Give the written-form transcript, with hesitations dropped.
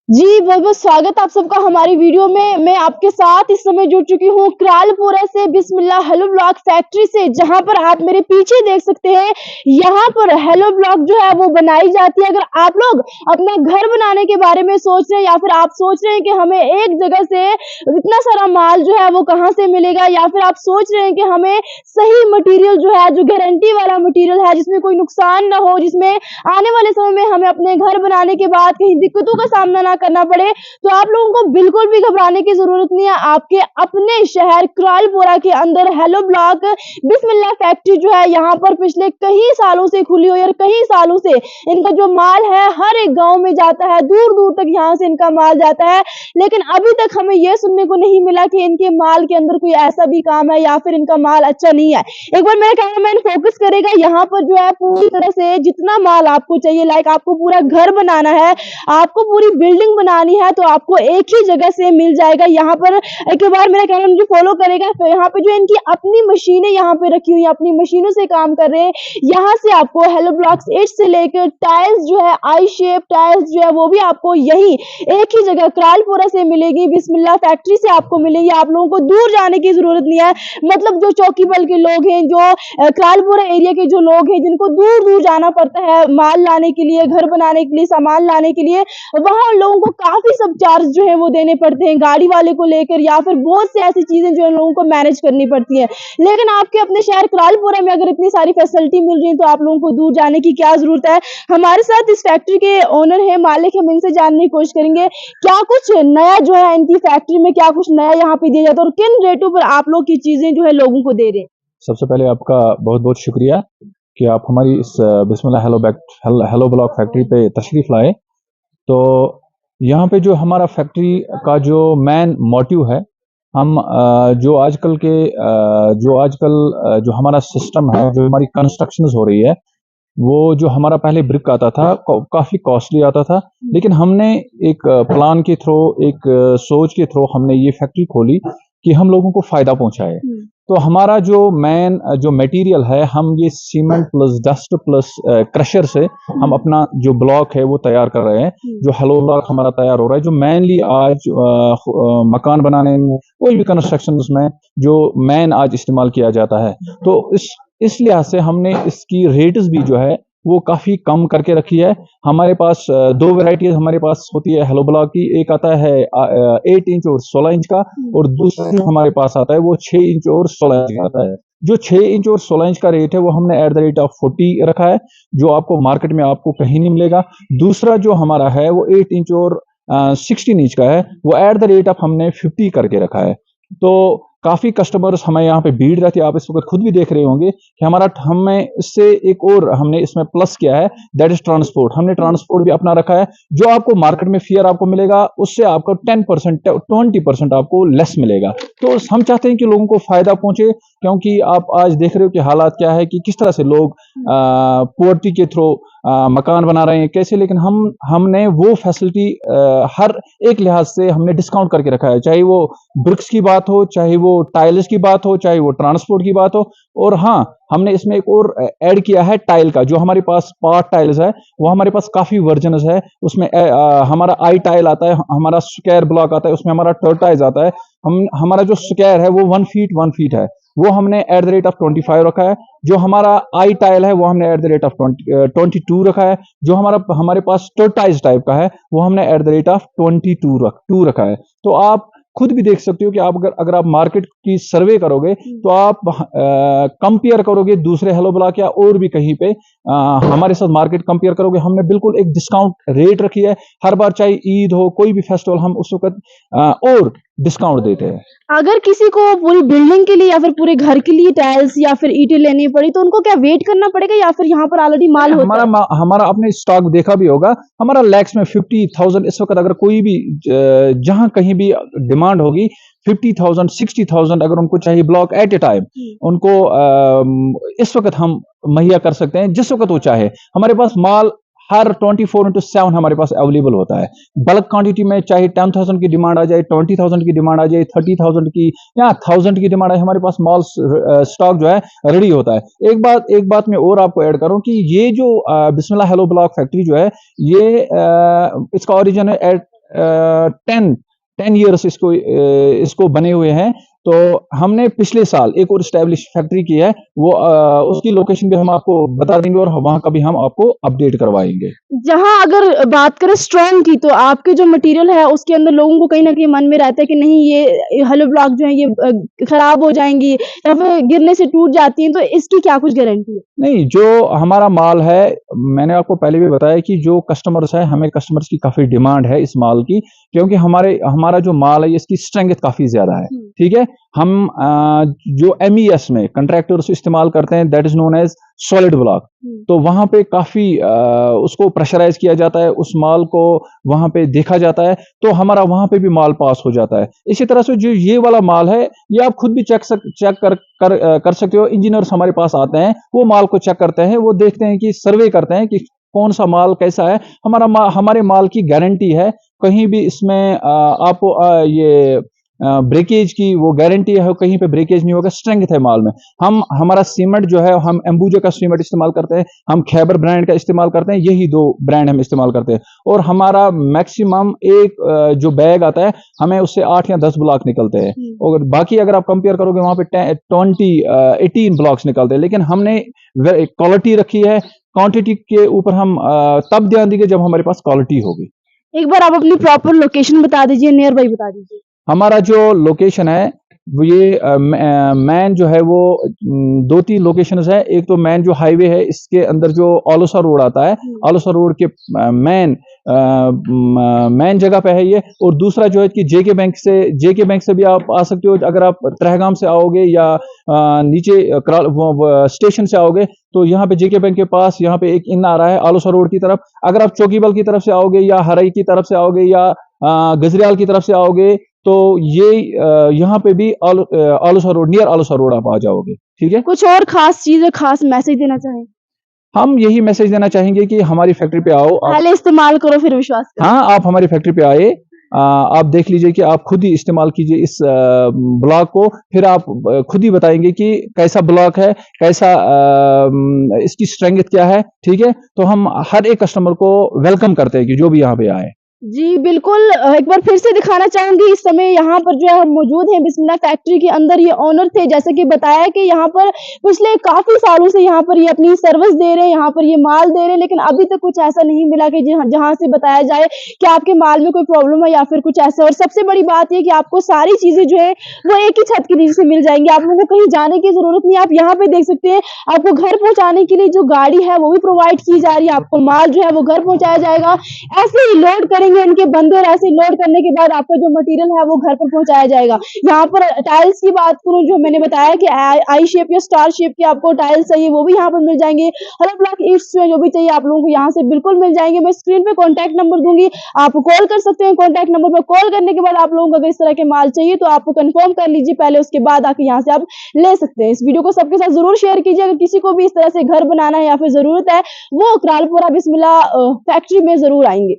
जी, बहुत-बहुत स्वागत आप सबका हमारी वीडियो में। मैं आपके साथ इस समय जुड़ चुकी हूँ क्रालपुरा से बिस्मिल्लाह हेलो ब्लॉक फैक्ट्री से, जहाँ पर आप मेरे पीछे देख सकते हैं, यहाँ पर हेलो ब्लॉक जो है वो बनाई जाती है। अगर आप लोग अपना घर बनाने के बारे में सोच रहे हैं या फिर आप सोच रहे हैं कि हमें एक जगह से इतना सारा माल जो है वो कहाँ से मिलेगा, या फिर आप सोच रहे हैं कि हमें सही मटीरियल जो है, जो गारंटी वाला मटीरियल है, जिसमें कोई नुकसान ना हो, जिसमें आने वाले समय में हमें अपने घर बनाने के बाद कहीं दिक्कतों का सामना ना करना पड़े, तो आप लोगों को बिल्कुल भी घबराने की ज़रूरत नहीं है। आपके अपने शहर क्रालपुरा के अंदर हेलो ब्लॉक बिस्मिल्लाह फैक्ट्री जो है, यहाँ पर पिछले कई सालों से खुली हुई है और कई सालों से इनका जो माल है हर एक गाँव में जाता है, दूर-दूर तक यहाँ से इनका माल जाता है। लेकिन अभी तक हमें ये सुनने को नहीं मिला कि इनके माल के अंदर कोई ऐसा भी काम है या फिर इनका माल अच्छा नहीं है। एक बार मेरा कैमरामैन फोकस करेगा, यहाँ पर जो है पूरी तरह से जितना माल आपको चाहिए, लाइक आपको पूरा घर बनाना है, आपको पूरी बिल्डिंग बनानी है, तो आपको एक ही जगह से मिल जाएगा। यहाँ पर एक बार मेरा कैमरा मुझे फॉलो करेगा, तो यहाँ पे जो इनकी अपनी मशीनें यहाँ पे रखी हुई है, अपनी मशीनों से काम कर रहे हैं। यहाँ से आपको हेलो ब्लॉक्स 8 से लेकर टाइल्स जो है, आई शेप टाइल्स जो है वो भी आपको यही एक ही जगह क्रालपुरा से मिलेगी, बिस्मिल्लाह फैक्ट्री से आपको मिलेगी। आप लोगों को दूर जाने की जरूरत नहीं है। मतलब जो चौकीबल के लोग हैं, जो क्रालपुरा एरिया के जो लोग हैं, जिनको दूर-दूर जाना पड़ता है माल लाने के लिए, घर बनाने के लिए, सामान लाने के लिए, वहाँ उन लोगों को काफ़ी सब चार्ज जो है वो देने पड़ते हैं, गाड़ी वाले को लेकर, या फिर बहुत सी ऐसी चीज़ें जो इन लोगों को मैनेज करनी पड़ती हैं। लेकिन आपके अपने शहर क्रालपुरा में अगर इतनी सारी फैसिलिटी मिल रही है, तो आप लोगों को दूर जाने की क्या ज़रूरत है। हमारे साथ इस फैक्ट्री के ओनर हैं, मालिक, हम इनसे जानने की कोशिश करेंगे, क्या कुछ नया जो है इनकी फैक्ट्री में क्या कुछ नया यहाँ पे दिया जाता है और किन रेटों पर आप लोग की चीज़ें जो है लोगों को दे रहे हैं? सबसे पहले आपका बहुत-बहुत शुक्रिया कि आप हमारी इस बिस्मिल्लाह हेलो ब्लॉक फैक्ट्री पे तशरीफ़ लाए। तो यहाँ पे जो हमारा फैक्ट्री का जो मेन मोटिव है, हम जो हमारा सिस्टम है, जो हमारी कंस्ट्रक्शंस हो रही है, वो जो हमारा पहले ब्रिक आता था, काफ़ी कॉस्टली आता था। लेकिन हमने एक प्लान के थ्रू, एक सोच के थ्रू हमने ये फैक्ट्री खोली कि हम लोगों को फ़ायदा पहुँचाए। तो हमारा जो मेन जो मटेरियल है, हम ये cement plus dust plus crusher से हम अपना जो ब्लॉक है वो तैयार कर रहे हैं। जो हेलो ब्लॉक हमारा तैयार हो रहा है, जो मेनली आज मकान बनाने में, कोई भी कंस्ट्रक्शन में जो मेन आज इस्तेमाल किया जाता है। तो इस लिहाज से हमने इसकी रेट्स भी जो है वो काफ़ी कम करके रखी है। हमारे पास 2 वैराइटीज़ हमारे पास होती है हेलो ब्लॉक की। एक आता है 8 इंच और 16 इंच का, और दूसरा जो हमारे पास आता है वो 6 इंच और 16 इंच का आता है। जो 6 इंच और 16 इंच का रेट है वो हमने एट द रेट ऑफ 40 रखा है, जो आपको मार्केट में आपको कहीं नहीं मिलेगा। दूसरा जो हमारा है वो 8 इंच और 16 इंच का है, वो एट द रेट ऑफ हमने 50 करके रखा है। तो काफ़ी कस्टमर्स हमें यहाँ पे भीड़ रहती है, आप इस वक़्त खुद भी देख रहे होंगे कि हमें इससे एक और हमने इसमें प्लस किया है, दैट इज़ ट्रांसपोर्ट। हमने ट्रांसपोर्ट भी अपना रखा है, जो आपको मार्केट में फेयर आपको मिलेगा, उससे आपको 10% 20% आपको लेस मिलेगा। तो हम चाहते हैं कि लोगों को फ़ायदा पहुँचे, क्योंकि आप आज देख रहे हो कि हालात क्या है, कि किस तरह से लोग पॉवर्टी के थ्रू मकान बना रहे हैं, कैसे। लेकिन हमने वो फैसिलिटी हर एक लिहाज से हमने डिस्काउंट करके रखा है, चाहे वो ब्रिक्स की बात हो, चाहे वो टाइल्स की बात हो, चाहे वो ट्रांसपोर्ट की बात हो। और हाँ, हमने इसमें एक और ऐड किया है टाइल का। जो हमारे पास पार्ट टाइल्स है, वो हमारे पास काफ़ी वर्जन्स है। उसमें हमारा आई टाइल आता है, हमारा स्क्वायर ब्लॉक आता है, उसमें हमारा टर्टाइज आता है। हमारा जो स्क्वायर है वो 1 फीट है, वो हमने एट द रेट ऑफ 25 रखा है। जो हमारा आई टाइल है वो हमने एट द रेट ऑफ 22 रखा है। जो हमारे पास टर्टाइज टाइप का है, वो हमने एट द रेट ऑफ 22 रखा है। तो आप खुद भी देख सकते हो कि आप अगर आप मार्केट की सर्वे करोगे, तो आप कंपेयर करोगे दूसरे हेलो ब्लॉक या और भी कहीं पे हमारे साथ मार्केट कंपेयर करोगे, हमने बिल्कुल एक डिस्काउंट रेट रखी है। हर बार चाहे ईद हो, कोई भी फेस्टिवल, हम उस वक़्त और डिस्काउंट देते हैं। अगर किसी को पूरी बिल्डिंग के लिए या फिर पूरे घर के लिए टाइल्स या फिर ईंटें लेनी पड़ी, तो उनको क्या वेट करना पड़ेगा या फिर यहाँ पर ऑलरेडी माल होता है? हमारा आपने स्टॉक देखा भी होगा, हमारा लैक्स में 50,000 इस वक़्त, अगर कोई भी जहाँ कहीं भी डिमांड होगी, 50,000 60,000 अगर उनको चाहिए ब्लॉक एट ए टाइम, उनको इस वक़्त हम मुहैया कर सकते हैं, जिस वक़्त वो चाहे। हमारे पास माल हर 24/7 हमारे पास अवेलेबल होता है। बल्क क्वांटिटी में चाहे 10,000 की डिमांड आ जाए, 20,000 की डिमांड आ जाए, 30,000 की या 1000 की डिमांड आए, हमारे पास माल स्टॉक जो है रेडी होता है। एक बात मैं और आपको ऐड करूं कि ये जो बिस्मिल्लाह हेलो ब्लॉक फैक्ट्री जो है, ये इसका ओरिजिन है 10 ईयर्स इसको बने हुए हैं। तो हमने पिछले साल एक और स्टैब्लिश फैक्ट्री की है, वो उसकी लोकेशन भी हम आपको बता देंगे और वहां का भी हम आपको अपडेट करवाएंगे। जहाँ अगर बात करें स्ट्रॉन्ग की, तो आपके जो मटेरियल है उसके अंदर लोगों को कहीं न कहीं मन में रहता है कि नहीं, ये होलो ब्लॉक जो है ये खराब हो जाएँगी या फिर गिरने से टूट जाती हैं, तो इसकी क्या कुछ गारंटी है? नहीं, जो हमारा माल है, मैंने आपको पहले भी बताया कि जो कस्टमर्स है, हमें कस्टमर्स की काफ़ी डिमांड है इस माल की, क्योंकि हमारा जो माल है, इसकी स्ट्रेंथ काफ़ी ज़्यादा है, ठीक है? हम जो एमईएस में कंट्रैक्टर्स इस्तेमाल करते हैं, that is known as solid block. तो वहाँ पे काफ़ी उसको प्रेशराइज़ किया जाता है, उस माल को वहाँ पे देखा जाता है, तो हमारा वहाँ पे भी माल पास हो जाता है। इसी तरह से जो ये वाला माल है, ये आप खुद भी चेक कर सकते हो। इंजीनियर्स हमारे पास आते हैं, वो माल को चेक करते हैं, वो देखते हैं कि सर्वे करते हैं कि कौन-सा माल कैसा है। हमारे माल की गारंटी है, कहीं भी इसमें आपको ब्रेकेज की वो गारंटी है, कहीं पे ब्रेकेज नहीं होगा, स्ट्रेंथ है माल में। हमारा सीमेंट जो है, हम एम्बुजा का सीमेंट इस्तेमाल करते हैं, हम खैबर ब्रांड का इस्तेमाल करते हैं, यही 2 ब्रांड हम इस्तेमाल करते हैं। और हमारा मैक्सिमम एक जो बैग आता है, हमें उससे 8 या 10 ब्लॉक निकलते हैं। और बाकी अगर आप कंपेयर करोगे, वहाँ पे 18 ब्लॉक्स निकलते हैं। लेकिन हमने क्वालिटी रखी है, क्वांटिटी के ऊपर हम तब ध्यान देंगे जब हमारे पास क्वालिटी होगी। एक बार आप अपनी प्रॉपर लोकेशन बता दीजिए, नियर बाय बता दीजिए। हमारा जो लोकेशन है, वो ये मैन जो है वो 2-3 लोकेशंस है। एक तो मैन जो हाईवे है, इसके अंदर जो आलोसा रोड आता है, आलोसा रोड के मैन जगह पे है ये। और दूसरा जो है कि जेके बैंक से भी आप आ सकते हो। अगर आप त्रेहगाम से आओगे या नीचे स्टेशन से आओगे, तो यहाँ पे जेके बैंक के पास यहाँ पे एक इन आ रहा है आलोसा रोड की तरफ। अगर आप चौकीबल की तरफ से आओगे या हरई की तरफ से आओगे या गजरियाल की तरफ से आओगे, तो ये यहाँ पे भी आलोसा रोड, नियर आलोसा रोड आप आ जाओगे, ठीक है? कुछ और खास चीज़, खास मैसेज देना चाहें? हम यही मैसेज देना चाहेंगे कि हमारी फैक्ट्री पे आओ। पहले इस्तेमाल करो फिर विश्वास करो। हाँ, आप हमारी फैक्ट्री पे आए, आप देख लीजिए कि आप खुद ही इस्तेमाल कीजिए इस ब्लॉक को, फिर आप खुद ही बताएंगे कि कैसा ब्लॉक है, कैसा इसकी स्ट्रेंथ क्या है, ठीक है? तो हम हर एक कस्टमर को वेलकम करते हैं कि जो भी यहाँ पे आए। जी, बिल्कुल। एक बार फिर से दिखाना चाहूँगी, इस समय यहाँ पर जो है हम मौजूद हैं बिस्मिल्लाह फैक्ट्री के अंदर। ये ओनर थे, जैसे कि बताया कि यहाँ पर पिछले काफ़ी सालों से यहाँ पर ये अपनी सर्विस दे रहे हैं, यहाँ पर ये माल दे रहे हैं, लेकिन अभी तक कुछ ऐसा नहीं मिला कि जहाँ जहाँ से बताया जाए कि आपके माल में कोई प्रॉब्लम है या फिर कुछ ऐसा। और सबसे बड़ी बात ये कि आपको सारी चीज़ें जो है वो एक ही छत के नीचे से मिल जाएँगी, आप लोगों को कहीं जाने की ज़रूरत नहीं है। आप यहाँ पे देख सकते हैं, आपको घर पहुँचाने के लिए जो गाड़ी है वो भी प्रोवाइड की जा रही है, आपको माल जो है वो घर पहुँचाया जाएगा। ऐसे ही लोड करेंगे इनके बंदे, और ऐसे लोड करने के बाद आपका जो मटेरियल है वो घर पर पहुंचाया जाएगा। यहाँ पर टाइल्स की बात करूं, जो मैंने बताया कि आई शेप या स्टार शेप के आपको टाइल्स चाहिए, वो भी यहाँ पर मिल जाएंगे। होलो ब्लॉक ईस्ट में जो भी चाहिए आप लोगों को यहाँ से बिल्कुल मिल जाएंगे। मैं स्क्रीन पे कॉन्टैक्ट नंबर दूंगी, आप कॉल कर सकते हैं। कॉन्टैक्ट नंबर पर कॉल करने के बाद आप लोगों को अगर इस तरह के माल चाहिए तो आपको कंफर्म कर लीजिए पहले, उसके बाद आके यहाँ से आप ले सकते हैं। इस वीडियो को सबके साथ जरूर शेयर कीजिए। अगर किसी को भी इस तरह से घर बनाना है या फिर जरूरत है, वो करालपुरा बिस्मिल्लाह फैक्ट्री में जरूर आएंगे।